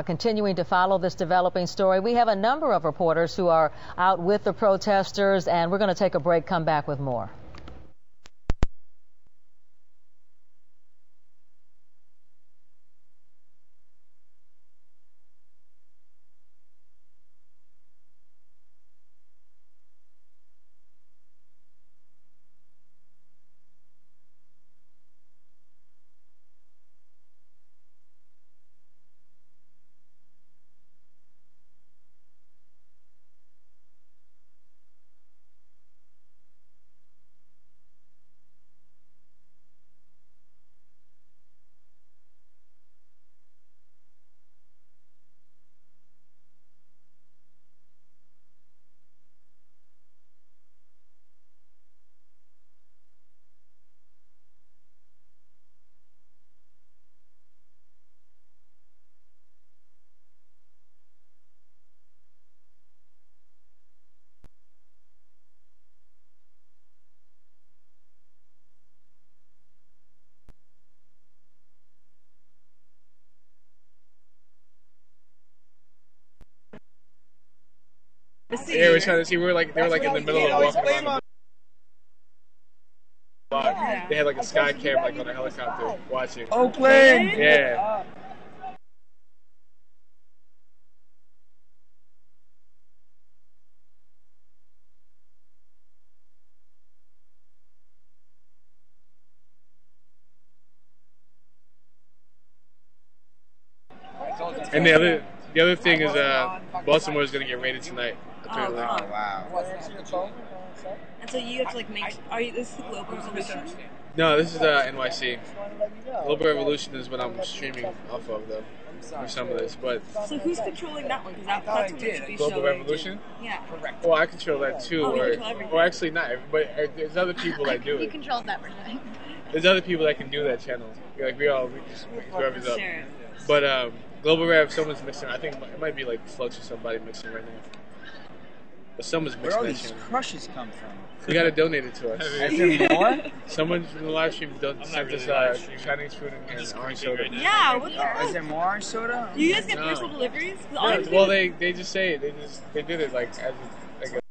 Continuing to follow this developing story. We have a number of reporters who are out with the protesters, and we're going to take a break, come back with more. Yeah, we're trying to see. They were like in the middle of walking around. Yeah. They had like a sky cam like on a helicopter watching. Oakland. Yeah. And the other thing is Baltimore is going to get raided tonight. Apparently. Oh wow. And so you have to like make. This is the Global Revolution? No, this is NYC. Global Revolution is what I'm streaming off of though, for some of this. But so who's controlling that one? Because that's what it should be Global showing. Revolution? Yeah. Well, I control that too. Or actually not. But there's other people that do it. He controls that version. There's other people that can do that channel. Like we just grab it up. But Global Rev, someone's mixing. I think it might be like Flux or somebody mixing right now. But someone's mixing. Where all that these channel. crushes come from? You gotta donate it to us. Is there more? Someone in the live stream sent us Chinese food and orange soda. Yeah, what the hell? Is there more orange soda? You guys get personal deliveries? Yeah, well, they just say it. They did it like as like a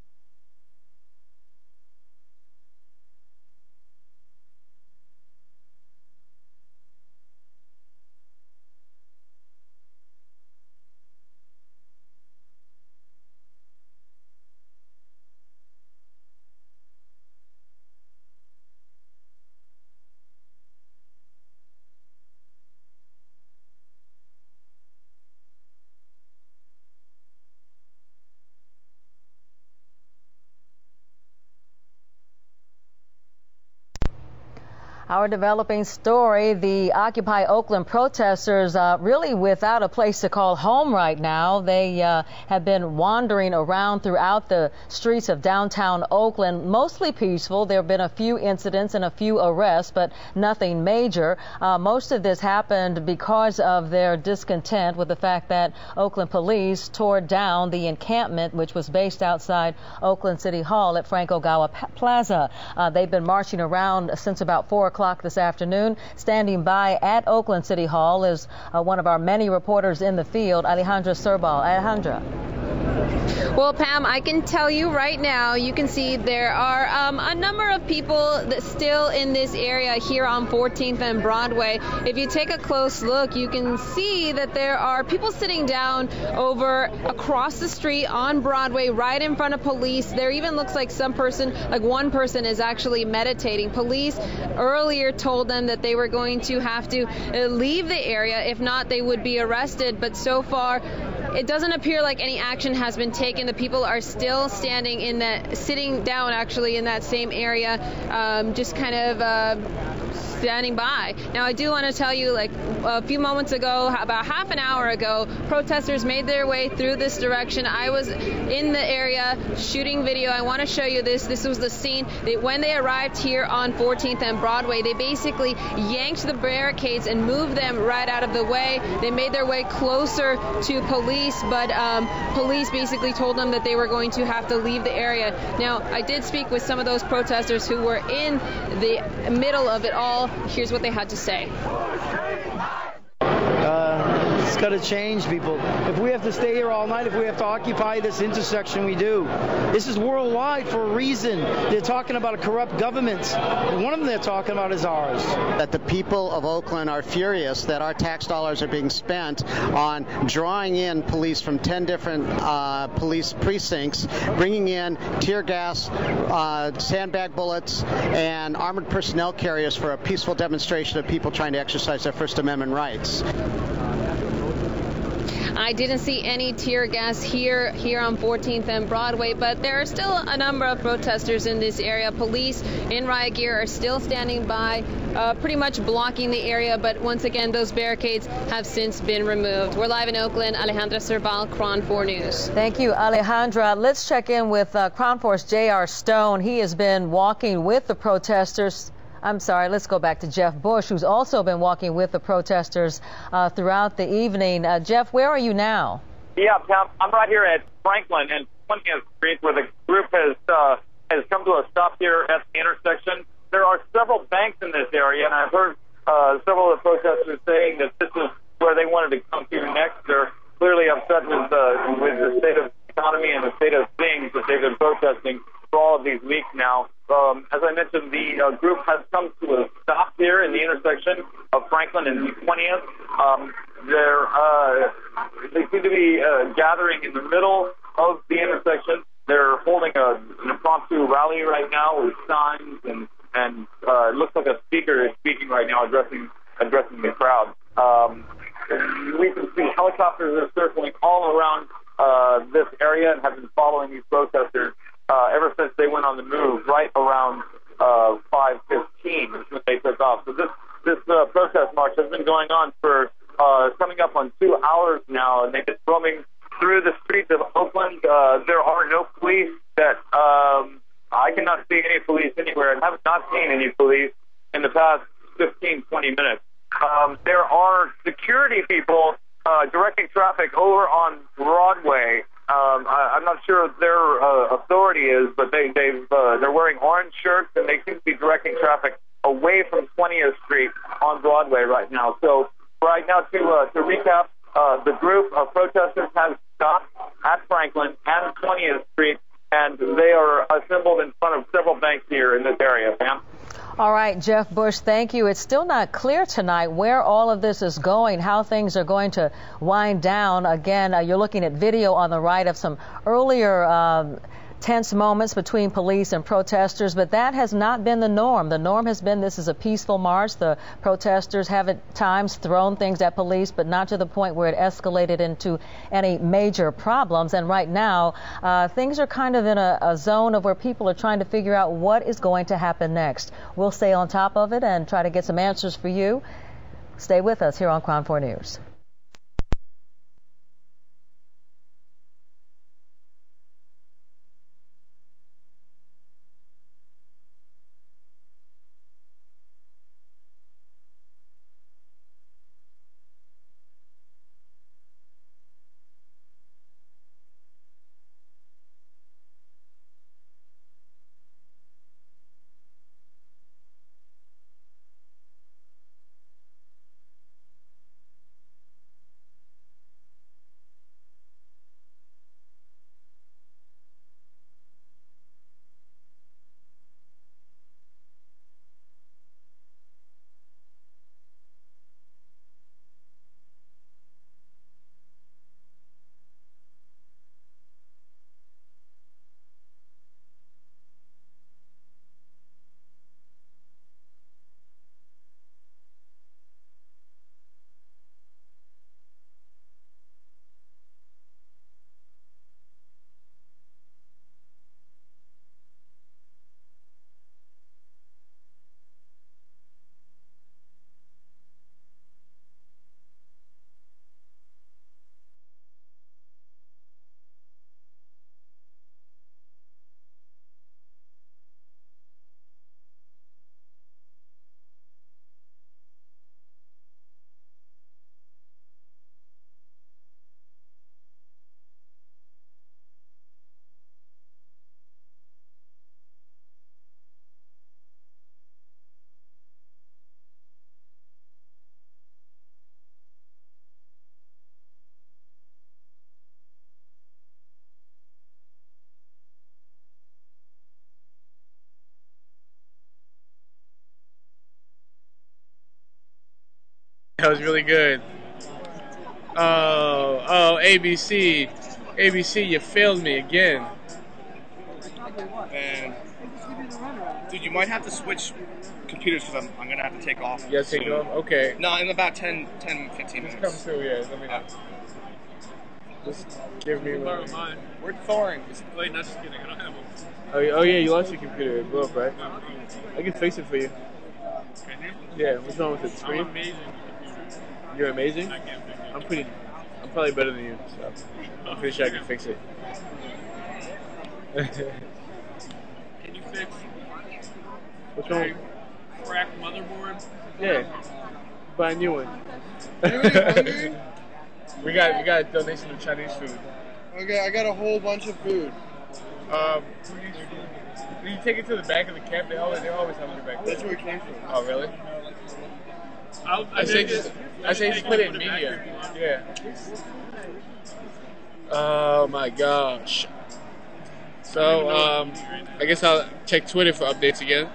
Our developing story, the Occupy Oakland protesters really without a place to call home right now. They have been wandering around throughout the streets of downtown Oakland, mostly peaceful. There have been a few incidents and a few arrests, but nothing major. Most of this happened because of their discontent with the fact that Oakland police tore down the encampment, which was based outside Oakland City Hall at Frank Ogawa Plaza. They've been marching around since about 4 o'clock this afternoon. Standing by at Oakland City Hall is one of our many reporters in the field, Alejandra Serbal. Alejandra. Well, Pam, I can tell you right now, you can see there are a number of people that still in this area here on 14th and Broadway. If you take a close look, you can see that there are people sitting down over across the street on Broadway right in front of police. There even looks like one person is actually meditating. Police earlier told them that they were going to have to leave the area. If not, they would be arrested. But so far, it doesn't appear like any action has been taken. The people are still sitting down actually in that same area, just kind of standing by. Now, I do want to tell you, like a few moments ago, about half an hour ago, protesters made their way through this direction. I was in the area shooting video. I want to show you this. This was the scene. When they arrived here on 14th and Broadway, they basically yanked the barricades and moved them right out of the way. They made their way closer to police, but police basically told them that they were going to have to leave the area. Now, I did speak with some of those protesters who were in the middle of it all. Here's what they had to say. It's got to change, people. If we have to stay here all night, if we have to occupy this intersection, we do. This is worldwide for a reason. They're talking about a corrupt government. And one of them they're talking about is ours. That the people of Oakland are furious that our tax dollars are being spent on drawing in police from 10 different police precincts, bringing in tear gas, sandbag bullets, and armored personnel carriers for a peaceful demonstration of people trying to exercise their First Amendment rights. I didn't see any tear gas here on 14th and Broadway, but there are still a number of protesters in this area. Police in riot gear are still standing by, pretty much blocking the area, but once again, those barricades have since been removed. We're live in Oakland. Alejandra Cerval, Cron 4 News. Thank you, Alejandra. Let's check in with Cron 4's J.R. Stone. He has been walking with the protesters. I'm sorry, let's go back to Jeff Bush, who's also been walking with the protesters throughout the evening. Jeff, where are you now? Yeah, Pam, I'm right here at Franklin and 20th Street, where the group has come to a stop here at the intersection. There are several banks in this area, and I've heard several of the protesters saying that this is where they wanted to come to next. They're clearly upset with the state of the economy and the state of things that they've been protesting for all of these weeks now. As I mentioned, the group has come to a stop here in the intersection of Franklin and 20th. They seem to be gathering in the middle of the intersection. They're holding an impromptu rally right now with signs, and it looks like a speaker is speaking right now, addressing the crowd. We can see helicopters are circling all around this area and have been following these protesters ever since they went on the move right around 5:15 when they took off. So this protest march has been going on for coming up on 2 hours now, and they've been roaming through the streets of Oakland. There are no police that I cannot see any police anywhere, and have not seen any police in the past 15, 20 minutes. There are security people directing traffic over on Broadway. I'm not sure what their authority is, but they're wearing orange shirts, and they seem to be directing traffic away from 20th Street on Broadway right now. So right now, to recap, the group of protesters has stopped at Franklin and 20th Street, and they are assembled in front of several banks here in this area. Pam? All right, Jeff Bush, thank you. It's still not clear tonight where all of this is going, how things are going to wind down. Again, you're looking at video on the right of some earlier tense moments between police and protesters, but that has not been the norm. The norm has been this is a peaceful march. The protesters have at times thrown things at police, but not to the point where it escalated into any major problems. And right now, things are kind of in a zone of where people are trying to figure out what is going to happen next. We'll stay on top of it and try to get some answers for you. Stay with us here on Cron 4 News. was really good. Oh, ABC. ABC, you failed me again. And dude, you might have to switch computers because I'm gonna have to take off. Yeah, take soon. off? Okay. No, in about 10, 15 minutes. Come through, yeah. Let me know. Just give me one. Mine. We're touring. Wait, not just kidding. I don't have one. Oh, yeah, you lost your computer. It blew up, right? I can fix it for you. Can you? Yeah, what's wrong with the screen? I'm amazing with computers. You're amazing? I can't fix it. I'm probably better than you, so I'm pretty sure I can fix it. Can you fix What's wrong? cracked motherboard? Yeah. Buy a new one. we got a donation of Chinese food. Okay, I got a whole bunch of food. You take it to the back of the camp. They always have it back there. That's where it came from. Oh, really? I say just put it in media. Yeah. Oh my gosh. So I guess I'll check Twitter for updates again.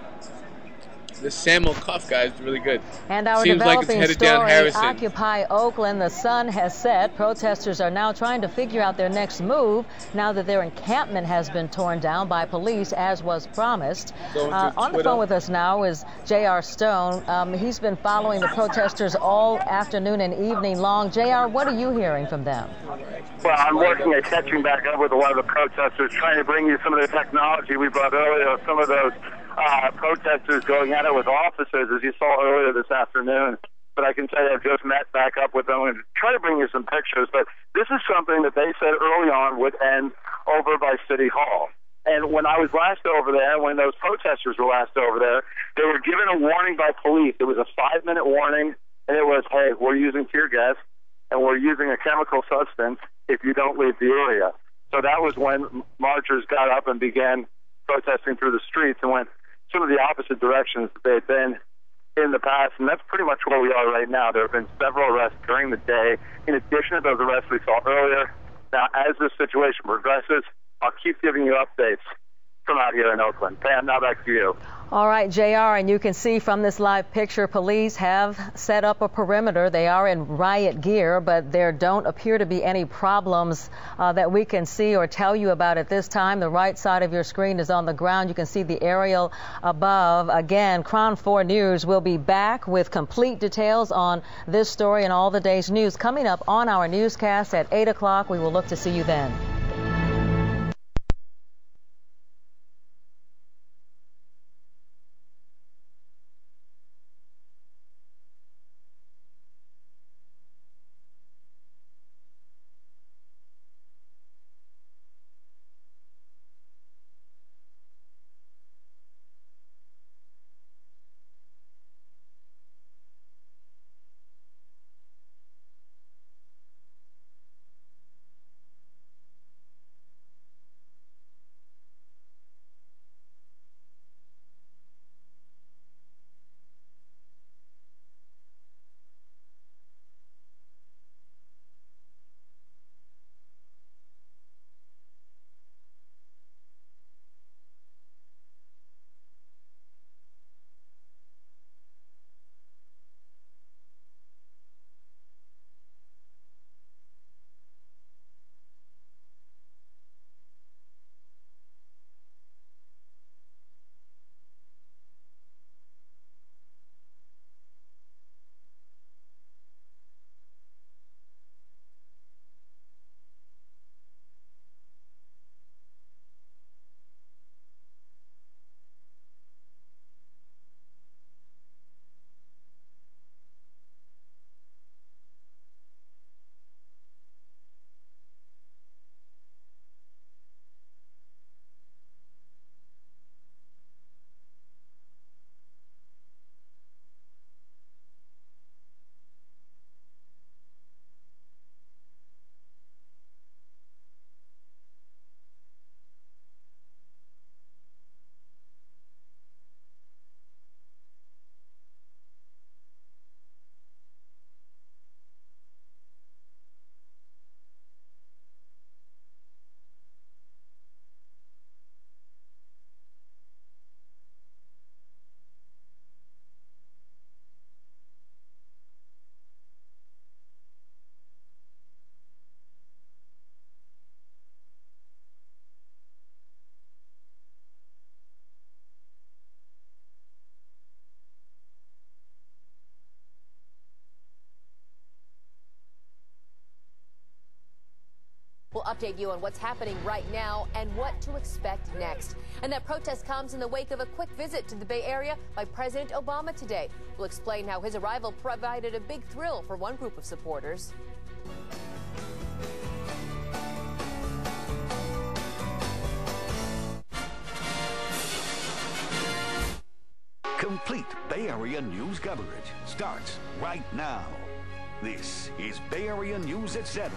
The Samuel Cuff guy is really good. And our Seems like it's developing headed down story, Harrison. Occupy Oakland. The sun has set. Protesters are now trying to figure out their next move now that their encampment has been torn down by police, as was promised. On the phone with us now is J.R. Stone. He's been following the protesters all afternoon and evening long. J.R., what are you hearing from them? Well, I'm working at catching back up with a lot of the protesters, trying to bring you some of the technology we brought earlier, some of those protesters going at it with officers, as you saw earlier this afternoon. But I can tell you I've just met back up with them and try to bring you some pictures. But this is something that they said early on would end over by City Hall. And when I was last over there, when those protesters were last over there, they were given a warning by police. It was a 5-minute warning, and it was, hey, we're using tear gas, and we're using a chemical substance if you don't leave the area. So that was when marchers got up and began protesting through the streets and went some of the opposite directions that they had been in the past, and that's pretty much where we are right now. There have been several arrests during the day, in addition to those arrests we saw earlier. Now, as this situation progresses, I'll keep giving you updates from out here in Oakland. Pam, now back to you. All right, JR, and you can see from this live picture, police have set up a perimeter. They are in riot gear, but there don't appear to be any problems that we can see or tell you about at this time. The right side of your screen is on the ground. You can see the aerial above. Again, Crown 4 News will be back with complete details on this story and all the day's news coming up on our newscast at 8 o'clock. We will look to see you then. update you on what's happening right now and what to expect next. And that protest comes in the wake of a quick visit to the Bay Area by President Obama today. We'll explain how his arrival provided a big thrill for one group of supporters. Complete Bay Area news coverage starts right now. This is Bay Area News at 7.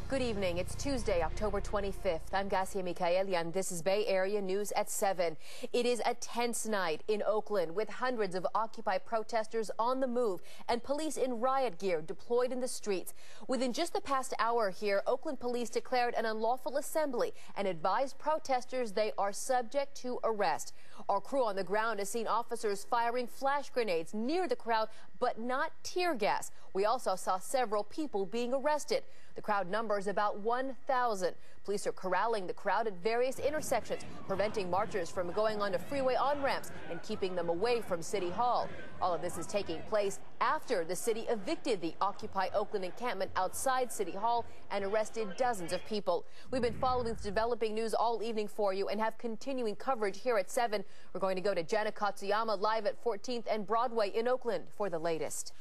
Good evening. It's Tuesday, October 25th. I'm Garcia Micaeli, and this is Bay Area News at 7. It is a tense night in Oakland with hundreds of Occupy protesters on the move and police in riot gear deployed in the streets. Within just the past hour here, Oakland police declared an unlawful assembly and advised protesters they are subject to arrest. Our crew on the ground has seen officers firing flash grenades near the crowd, but not tear gas. We also saw several people being arrested. The crowd numbers about 1,000. Police are corralling the crowd at various intersections, preventing marchers from going onto freeway on-ramps and keeping them away from City Hall. All of this is taking place after the city evicted the Occupy Oakland encampment outside City Hall and arrested dozens of people. We've been following this developing news all evening for you and have continuing coverage here at 7. We're going to go to Jenna Katsuyama live at 14th and Broadway in Oakland for the latest.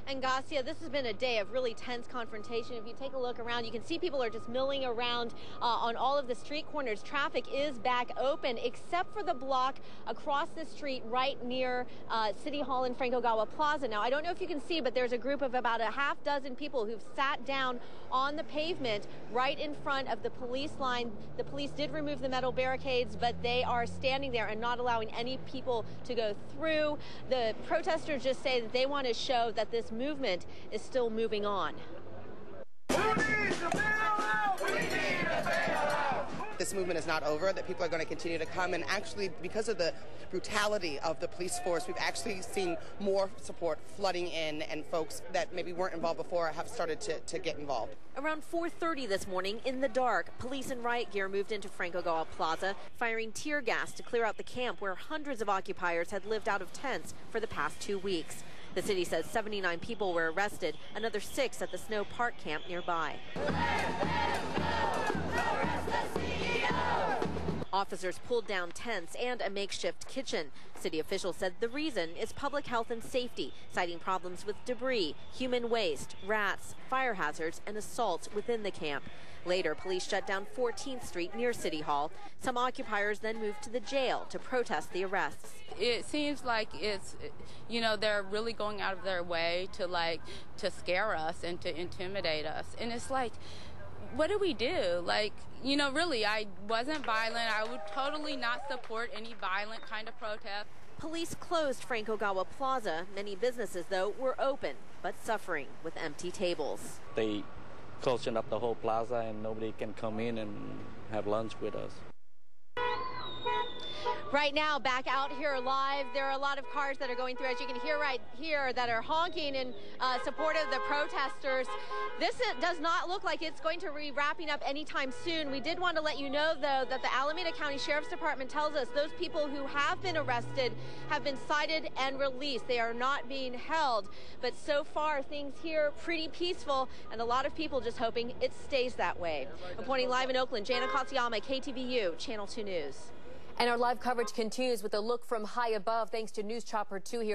And Garcia, this has been a day of really tense confrontation. If you take a look around, you can see people are just milling around on all of the street corners. Traffic is back open, except for the block across the street right near City Hall and Franco-Gawa Plaza. Now, I don't know if you can see, but there's a group of about a half dozen people who've sat down on the pavement right in front of the police line. The police did remove the metal barricades, but they are standing there and not allowing any people to go through. The protesters just say that they want to show that this movement is still moving on. This movement is not over, that people are going to continue to come, and actually because of the brutality of the police force, we've actually seen more support flooding in, and folks that maybe weren't involved before have started to get involved. Around 4:30 this morning, in the dark, police in riot gear moved into Franco-Gawa Plaza, firing tear gas to clear out the camp where hundreds of occupiers had lived out of tents for the past 2 weeks. The city says 79 people were arrested, another 6 at the Snow Park camp nearby. Officers pulled down tents and a makeshift kitchen. City officials said the reason is public health and safety, citing problems with debris, human waste, rats, fire hazards, and assaults within the camp. Later, police shut down 14th Street near City Hall. Some occupiers then moved to the jail to protest the arrests. It seems like it's, they're really going out of their way to scare us and to intimidate us. And it's like, what do we do? Really, I wasn't violent. I would totally not support any violent kind of protest. Police closed Franco-Gawa Plaza. Many businesses, though, were open, but suffering with empty tables. They closing up the whole plaza and nobody can come in and have lunch with us. Right now, back out here live, there are a lot of cars that are going through, as you can hear right here, that are honking in support of the protesters. This does not look like it's going to be wrapping up anytime soon. We did want to let you know, though, that the Alameda County Sheriff's Department tells us those people who have been arrested have been cited and released. They are not being held. But so far, things here pretty peaceful, and a lot of people just hoping it stays that way. Reporting live in Oakland, Jana Katsuyama, KTVU, Channel 2 News. And our live coverage continues with a look from high above, thanks to News Chopper 2 here.